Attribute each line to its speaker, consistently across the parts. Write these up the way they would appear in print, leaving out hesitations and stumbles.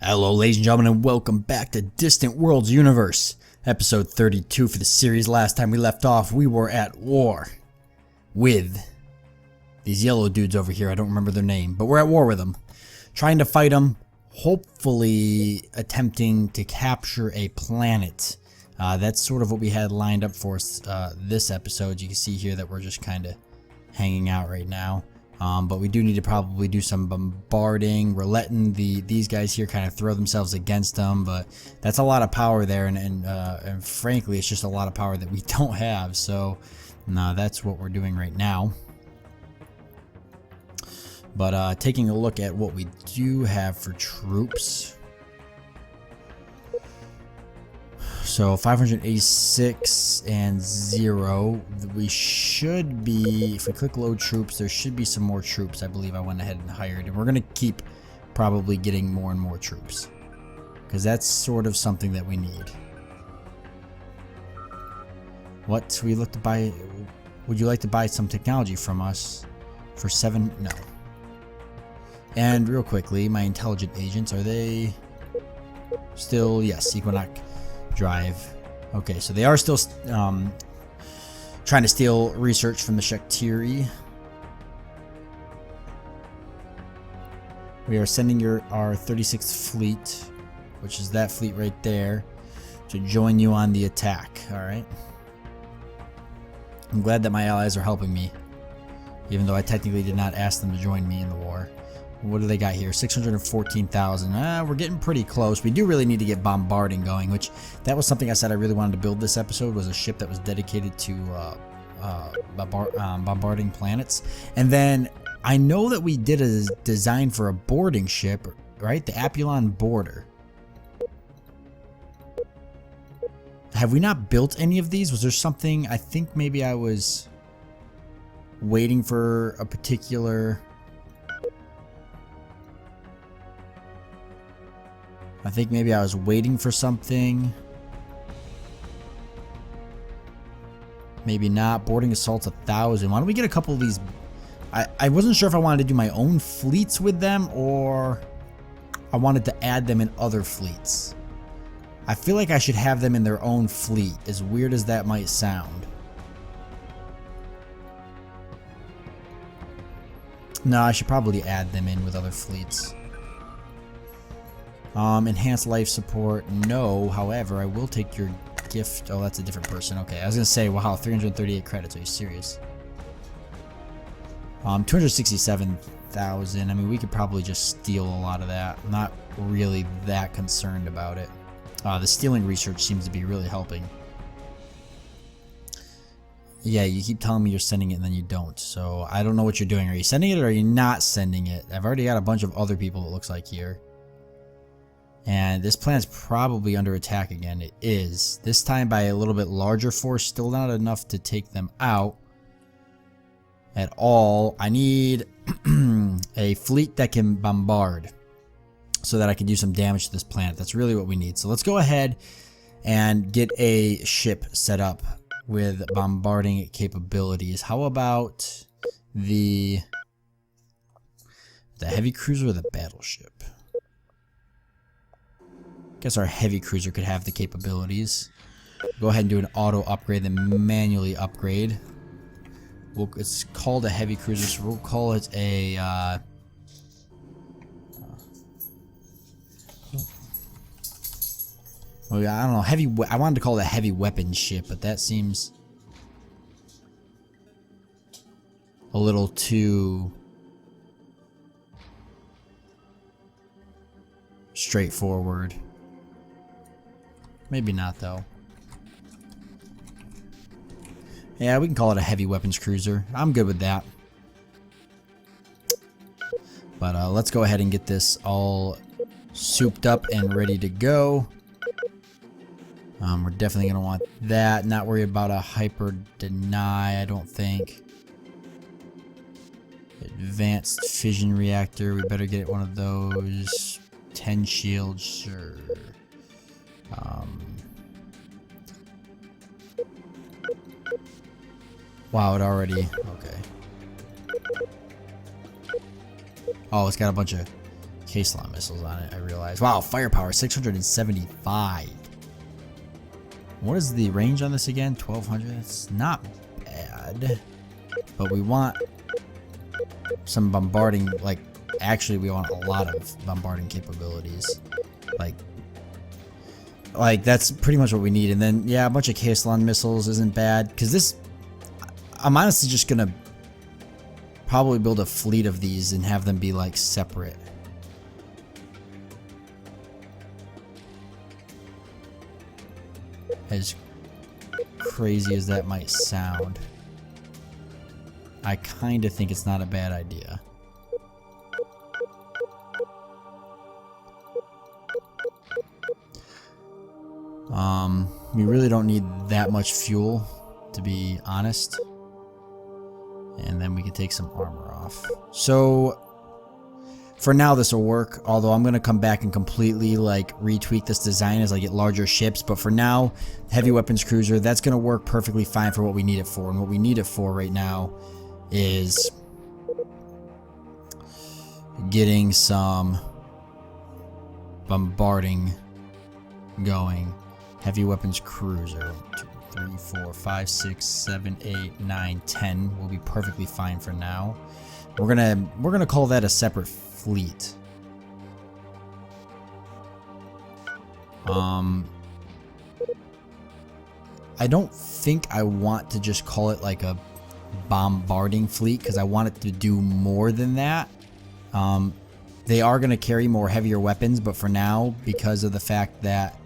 Speaker 1: Hello ladies and gentlemen, and welcome back to Distant Worlds Universe, episode 32 for the series. Last time we left off, we were at war with these yellow dudes over here. I don't remember their name, but we're at war with them, trying to fight them, hopefully attempting to capture a planet. That's sort of what we had lined up for us this episode. You can see here that we're just kind of hanging out right now. But we do need to probably do some bombarding. We're letting these guys here kind of throw themselves against them, but that's a lot of power there, and frankly, it's just a lot of power that we don't have. So, that's what we're doing right now. But taking a look at what we do have for troops. So 586 and 0. We should be, if we click load troops, there should be some more troops. I believe I went ahead and hired, and we're going to keep probably getting more and more troops, because that's sort of something that we need. What we look to buy? Would you like to buy some technology from us for 7? No. And real quickly, my intelligent agents, are they still? Yes, Equinox Drive. Okay, so they are still trying to steal research from the Shaktiri. We are sending our 36th fleet, which is that fleet right there, to join you on the attack. Alright. I'm glad that my allies are helping me, even though I technically did not ask them to join me in the war. What do they got here? 614,000. We're getting pretty close. We do really need to get bombarding going, which that was something I said I really wanted to build this episode, was a ship that was dedicated to bombarding planets. And then I know that we did a design for a boarding ship, right? The Apulon Boarder. Have we not built any of these? Was there something? I think maybe I was waiting for a particular... I think maybe I was waiting for something. Maybe not. Boarding assaults 1,000. Why don't we get a couple of these? I wasn't sure if I wanted to do my own fleets with them, or I wanted to add them in other fleets. I feel like I should have them in their own fleet, as weird as that might sound. No, I should probably add them in with other fleets. Enhanced life support, no. However, I will take your gift. Oh, that's a different person. Okay, I was gonna say, wow, 338 credits. Are you serious? 267,000. I mean, we could probably just steal a lot of that. I'm not really that concerned about it. The stealing research seems to be really helping. Yeah, you keep telling me you're sending it and then you don't. So I don't know what you're doing. Are you sending it or are you not sending it? I've already got a bunch of other people, it looks like, here. And this planet's probably under attack again. It is. This time by a little bit larger force. Still not enough to take them out at all. I need a fleet that can bombard so that I can do some damage to this planet. That's really what we need. So let's go ahead and get a ship set up with bombarding capabilities. How about the heavy cruiser or the battleship? Guess our heavy cruiser could have the capabilities. Go ahead and do an auto upgrade, then manually upgrade. It's called a heavy cruiser, so we'll call it a well, I don't know, heavy. I wanted to call it a heavy weapons ship, but that seems a little too straightforward. Maybe not, though. Yeah, we can call it a heavy weapons cruiser. I'm good with that. But let's go ahead and get this all souped up and ready to go. We're definitely going to want that. Not worry about a hyper deny, I don't think. Advanced fission reactor. We better get one of those. 10 shields, sure. Wow, it already, okay. Oh, it's got a bunch of K-Slot missiles on it, I realize. Wow, firepower 675. What is the range on this again? 1200. It's not bad. But we want some bombarding, like, actually we want a lot of bombarding capabilities. Like that's pretty much what we need. And then, yeah, a bunch of K-Slot missiles isn't bad. Because this, I'm honestly just going to probably build a fleet of these and have them be, like, separate. As crazy as that might sound, I kind of think it's not a bad idea. We really don't need that much fuel, to be honest. And then we can take some armor off. So for now this will work, although I'm going to come back and completely like retweak this design as I get larger ships. But for now, heavy weapons cruiser, that's going to work perfectly fine for what we need it for. And what we need it for right now is getting some bombarding going. Heavy weapons cruiser. 1, 2, 3, 4, 5, 6, 7, 8, 9, 10 will be perfectly fine for now. We're gonna call that a separate fleet. I don't think I want to just call it like a bombarding fleet because I want it to do more than that. They are going to carry more heavier weapons, but for now, because of the fact that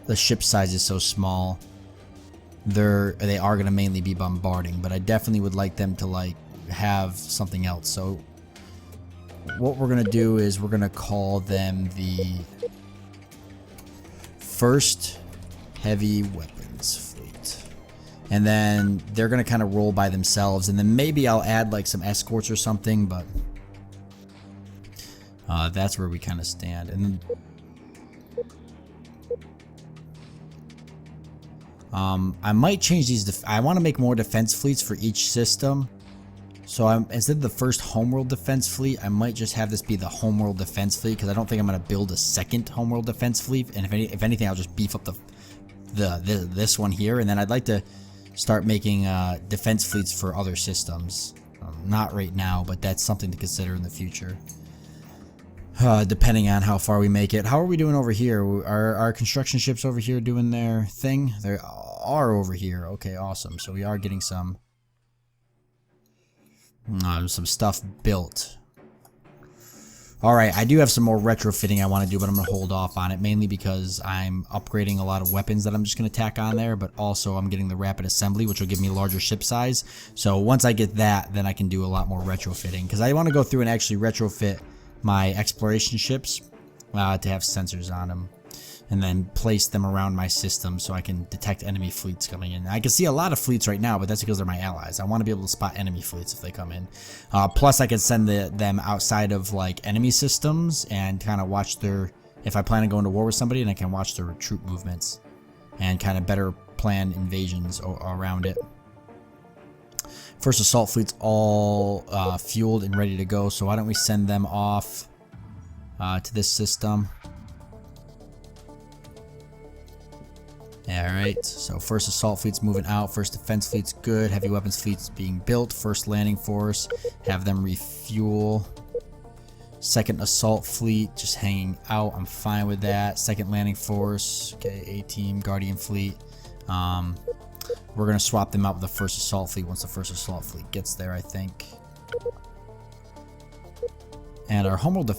Speaker 1: the ship size is so small, they are going to mainly be bombarding. But I definitely would like them to like have something else. So what we're going to do is we're going to call them the first heavy weapons fleet. And then they're going to kind of roll by themselves. And then maybe I'll add like some escorts or something. But that's where we kind of stand. And then I might change these. I want to make more defense fleets for each system. So instead of the first homeworld defense fleet, I might just have this be the homeworld defense fleet because I don't think I'm going to build a second homeworld defense fleet. And if anything, I'll just beef up this one here. And then I'd like to start making defense fleets for other systems. Not right now, but that's something to consider in the future. Depending on how far we make it. How are we doing over here? Are our construction ships over here doing their thing? They are over here. Okay, awesome. So we are getting some stuff built. Alright, I do have some more retrofitting I want to do, but I'm going to hold off on it, mainly because I'm upgrading a lot of weapons that I'm just going to tack on there, but also I'm getting the rapid assembly, which will give me larger ship size. So once I get that, then I can do a lot more retrofitting, because I want to go through and actually retrofit my exploration ships to have sensors on them, and then place them around my system so I can detect enemy fleets coming in. I can see a lot of fleets right now, but that's because they're my allies. I want to be able to spot enemy fleets if they come in. Plus I can send them outside of like enemy systems and kind of watch if I plan on going to war with somebody, and I can watch their troop movements and kind of better plan invasions around it. First assault fleet's all fueled and ready to go, so why don't we send them off to this system. Alright, so first assault fleet's moving out, first defense fleet's good, heavy weapons fleet's being built, first landing force, have them refuel. Second assault fleet just hanging out, I'm fine with that. Second landing force, okay, A-team, guardian fleet. We're going to swap them out with the first assault fleet once the first assault fleet gets there, I think. And our homeworld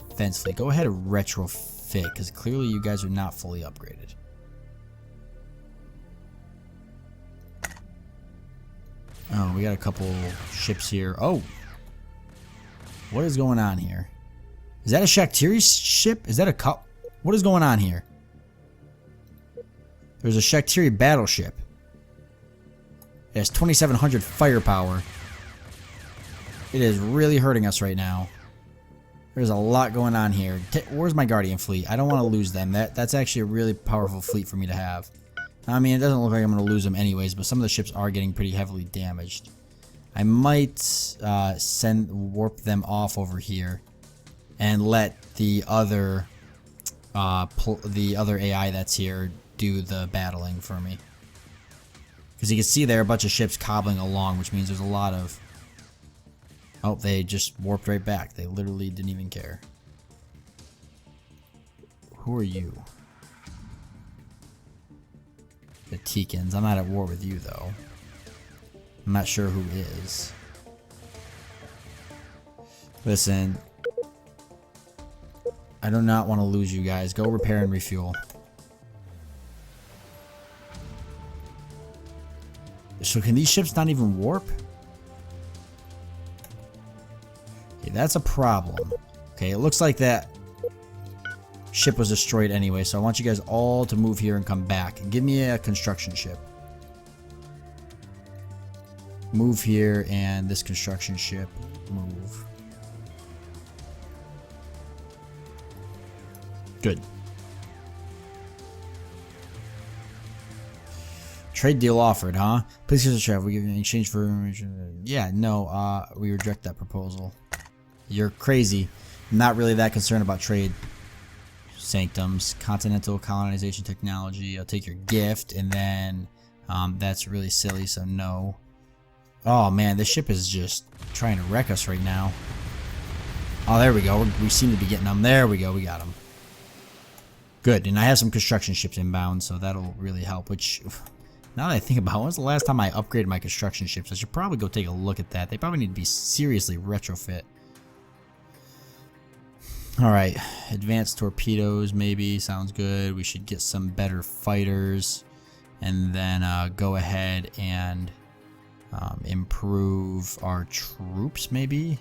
Speaker 1: defense fleet, go ahead and retrofit, because clearly you guys are not fully upgraded. Oh, we got a couple ships here. Oh! What is going on here? Is that a Shaktiri ship? Is that a cup? What is going on here? There's a Shaktiri battleship. It has 2,700 firepower. It is really hurting us right now. There's a lot going on here. Where's my Guardian fleet? I don't want to lose them. That's actually a really powerful fleet for me to have. I mean, it doesn't look like I'm going to lose them anyways, but some of the ships are getting pretty heavily damaged. I might warp them off over here and let the other AI that's here do the battling for me. Because you can see there are a bunch of ships cobbling along, which means there's a lot of... Oh, they just warped right back. They literally didn't even care. Who are you? The Teekins. I'm not at war with you, though. I'm not sure who is. Listen. I do not want to lose you guys. Go repair and refuel. So can these ships not even warp? Okay, that's a problem. Okay, it looks like that ship was destroyed anyway, so I want you guys all to move here and come back. And give me a construction ship. Move here, and this construction ship, move. Good. Trade deal offered, huh? Please use a trap. We give you in exchange for... Yeah, no, we reject that proposal. You're crazy. I'm not really that concerned about trade. Sanctums, continental colonization technology. I'll take your gift, and then that's really silly, so no. Oh man, this ship is just trying to wreck us right now. Oh, there we go. We seem to be getting them. There we go. We got them. Good, and I have some construction ships inbound, so that'll really help. Which, now that I think about it, when was the last time I upgraded my construction ships? I should probably go take a look at that. They probably need to be seriously retrofit. Alright, advanced torpedoes maybe, sounds good. We should get some better fighters, and then go ahead and improve our troops maybe.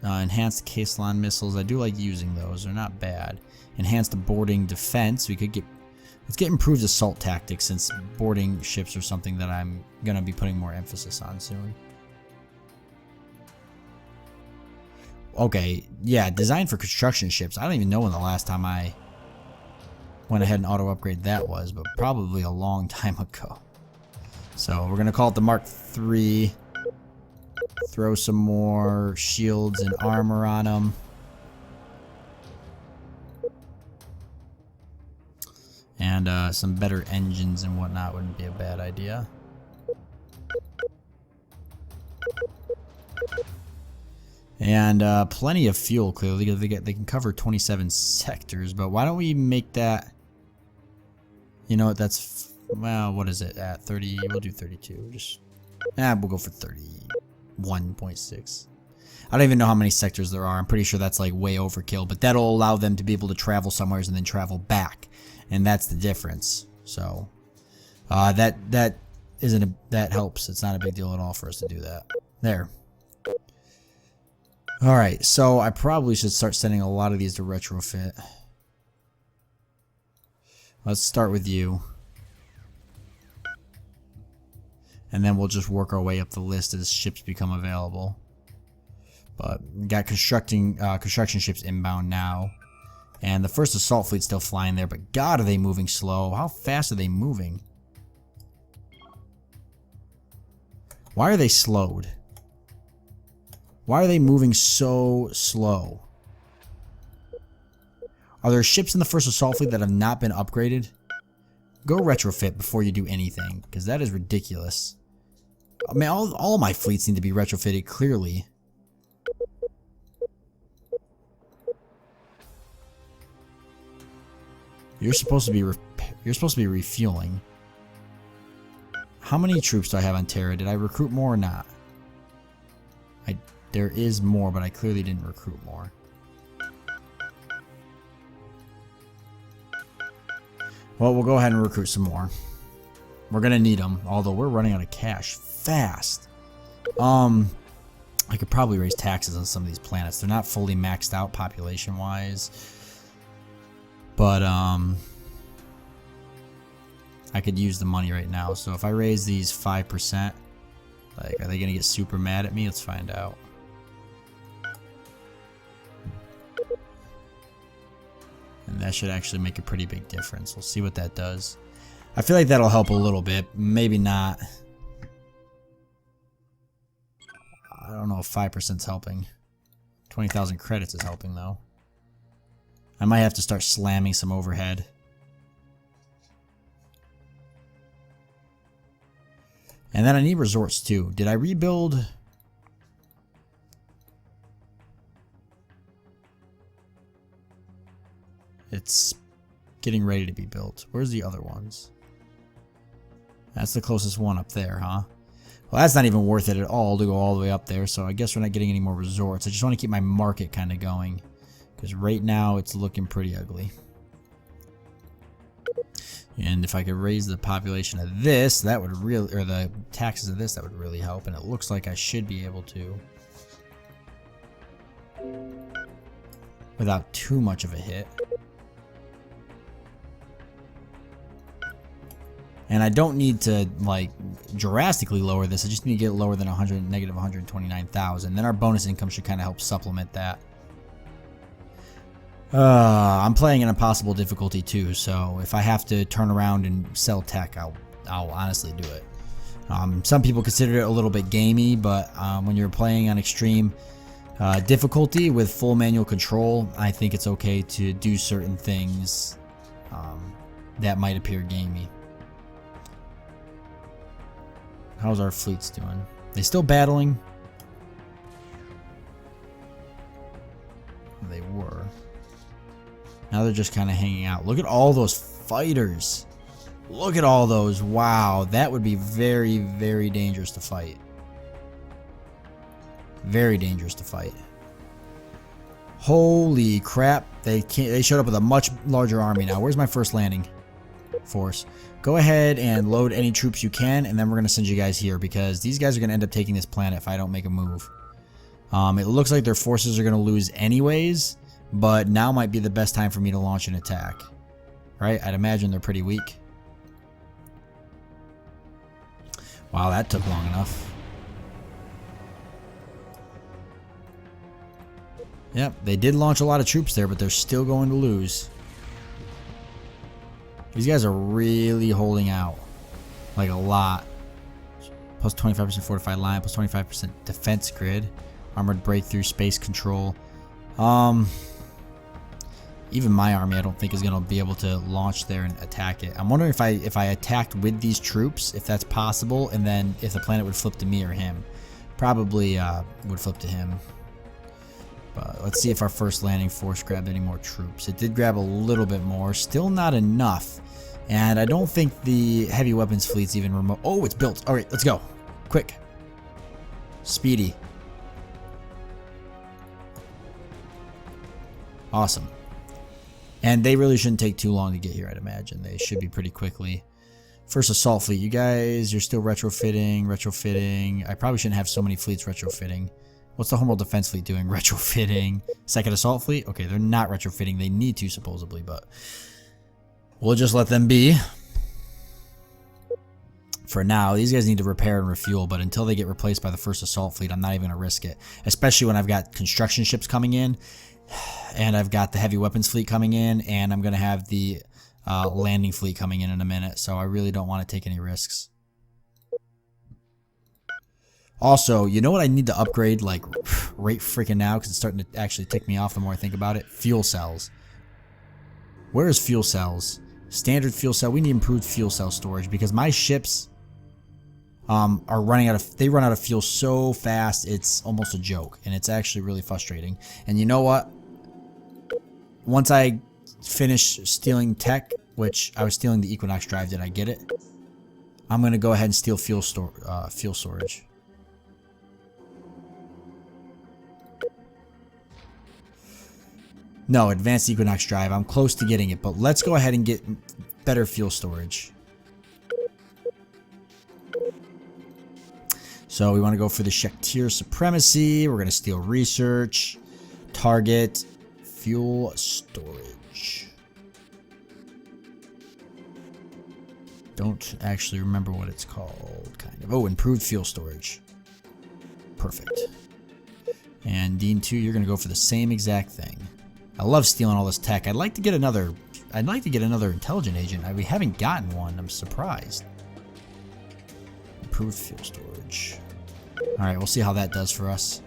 Speaker 1: Enhanced Caisson missiles. I do like using those. They're not bad. Enhanced boarding defense. We could get... Let's get improved assault tactics, since boarding ships are something that I'm going to be putting more emphasis on soon. Okay, yeah, designed for construction ships. I don't even know when the last time I went ahead and auto-upgrade that was, but probably a long time ago. So we're going to call it the Mark III. Throw some more shields and armor on them. And some better engines and whatnot wouldn't be a bad idea. And plenty of fuel, clearly. They can cover 27 sectors, but why don't we make that... You know what, that's... Well, what is it at? 30... We'll do 32. Just... we'll go for 31.6. I don't even know how many sectors there are. I'm pretty sure that's like way overkill, but that'll allow them to be able to travel somewhere and then travel back. And that's the difference. So that helps. It's not a big deal at all for us to do that. There. All right, so I probably should start sending a lot of these to retrofit. Let's start with you. And then we'll just work our way up the list as ships become available. But we got construction ships inbound now. And the first assault fleet's still flying there, but God, are they moving slow? How fast are they moving? Why are they slowed? Why are they moving so slow? Are there ships in the first assault fleet that have not been upgraded? Go retrofit before you do anything, because that is ridiculous. I mean, all of my fleets need to be retrofitted, clearly. You're supposed to be refueling. How many troops do I have on Terra? Did I recruit more or not? There is more, but I clearly didn't recruit more. Well, we'll go ahead and recruit some more. We're gonna need them, although we're running out of cash fast. I could probably raise taxes on some of these planets. They're not fully maxed out population-wise. But, I could use the money right now. So if I raise these 5%, like, are they gonna get super mad at me? Let's find out. that should actually make a pretty big difference. We'll see what that does. I feel like that'll help a little bit. Maybe not. I don't know if 5% is helping. 20,000 credits is helping, though. I might have to start slamming some overhead. And then I need resorts, too. Did I rebuild? It's getting ready to be built. Where's the other ones? That's the closest one up there, huh? Well, that's not even worth it at all to go all the way up there, so I guess we're not getting any more resorts. I just want to keep my market kind of going, because right now it's looking pretty ugly. And if I could raise the population of this, that would really, or the taxes of this, that would really help, and it looks like I should be able to. Without too much of a hit. And I don't need to, like, drastically lower this. I just need to get it lower than negative 129,000. Then our bonus income should kind of help supplement that. I'm playing an impossible difficulty too, so if I have to turn around and sell tech, I'll honestly do it. Some people consider it a little bit gamey, but when you're playing on extreme difficulty with full manual control, I think it's okay to do certain things that might appear gamey. How's our fleets doing? They still battling? They were. Now they're just kind of hanging out. Look at all those fighters. Look at all those. Wow, that would be very, very dangerous to fight. Very dangerous to fight. Holy crap. They showed up with a much larger army now. Where's my first landing force? Go ahead and load any troops you can, and then we're going to send you guys here, because these guys are going to end up taking this planet if I don't make a move. It looks like their forces are going to lose anyways, but now might be the best time for me to launch an attack. Right? I'd imagine they're pretty weak. Wow, that took long enough. Yep, they did launch a lot of troops there, but they're still going to lose. These guys are really holding out. Like a lot. Plus 25% fortified line, plus 25% defense grid. Armored breakthrough, space control. Even my army I don't think is going to be able to launch there and attack it. I'm wondering if I attacked with these troops, if that's possible, and then if the planet would flip to me or him. Probably would flip to him. But let's see if our first landing force grabbed any more troops. It did grab a little bit more. Still not enough. And I don't think the heavy weapons fleet's even remote. Oh, it's built. Alright, let's go. Quick. Speedy. Awesome. And they really shouldn't take too long to get here, I'd imagine. They should be pretty quickly. First assault fleet. You guys, you're still retrofitting. I probably shouldn't have so many fleets retrofitting. What's the Homeworld Defense Fleet doing? Retrofitting. Second Assault Fleet? Okay, they're not retrofitting. They need to, supposedly, but we'll just let them be. For now, these guys need to repair and refuel, but until they get replaced by the First Assault Fleet, I'm not even going to risk it. Especially when I've got construction ships coming in, and I've got the Heavy Weapons Fleet coming in, and I'm going to have the landing fleet coming in a minute, so I really don't want to take any risks. Also, you know what I need to upgrade, like, right freaking now, because it's starting to actually tick me off the more I think about it? Fuel cells. Where is fuel cells? Standard fuel cell. We need improved fuel cell storage, because my ships are running out of, they run out of fuel so fast, it's almost a joke, and it's actually really frustrating. And you know what? Once I finish stealing tech, which I was stealing the Equinox drive, did I get it? I'm going to go ahead and steal fuel storage. No, advanced Equinox drive. I'm close to getting it, but let's go ahead and get better fuel storage. So we want to go for the Shaktir Supremacy. We're going to steal research, target, fuel storage. Don't actually remember what it's called, kind of. Oh, improved fuel storage. Perfect. And Dean 2, you're going to go for the same exact thing. I love stealing all this tech. I'd like to get another intelligent agent. We haven't gotten one. I'm surprised. Improved fuel storage. Alright, we'll see how that does for us.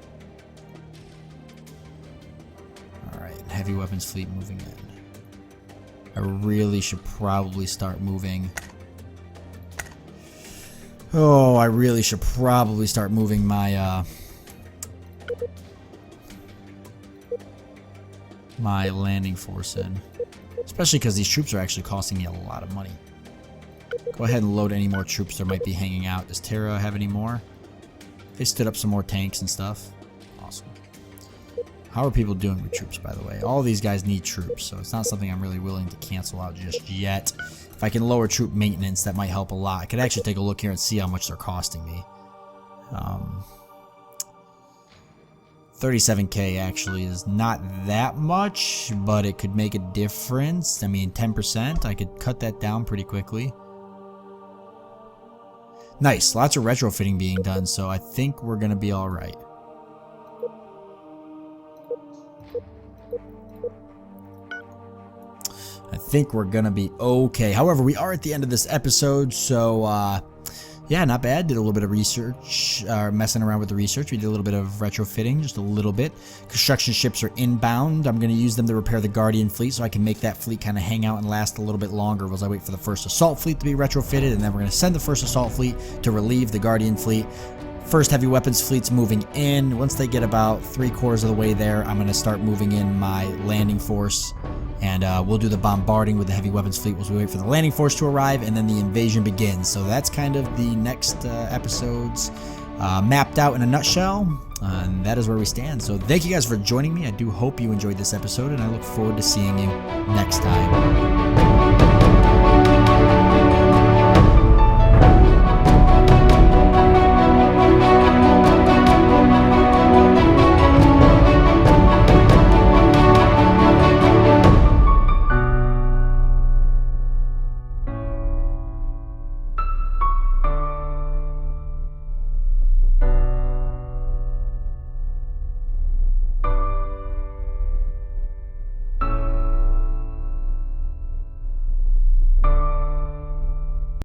Speaker 1: Alright, heavy weapons fleet moving in. I really should probably start moving. Oh, I really should probably start moving my my landing force in. Especially because these troops are actually costing me a lot of money. Go ahead and load any more troops that might be hanging out. Does Terra have any more? They stood up some more tanks and stuff. Awesome. How are people doing with troops, by the way? All these guys need troops, so it's not something I'm really willing to cancel out just yet. If I can lower troop maintenance, that might help a lot. I could actually take a look here and see how much they're costing me. 37k actually is not that much, but it could make a difference. I mean, 10%, I could cut that down pretty quickly. Nice, lots of retrofitting being done, so I think we're gonna be all right. I think we're gonna be okay. However, we are at the end of this episode, so yeah, not bad. Did a little bit of research, messing around with the research. We did a little bit of retrofitting, just a little bit. Construction ships are inbound. I'm going to use them to repair the Guardian fleet so I can make that fleet kind of hang out and last a little bit longer as I wait for the first assault fleet to be retrofitted, and then we're going to send the first assault fleet to relieve the Guardian fleet. First heavy weapons fleet's moving in. Once they get about 3/4 of the way there, I'm going to start moving in my landing force. And we'll do the bombarding with the heavy weapons fleet as we wait for the landing force to arrive, and then the invasion begins. So that's kind of the next episodes mapped out in a nutshell. And that is where we stand. So thank you guys for joining me. I do hope you enjoyed this episode, and I look forward to seeing you next time.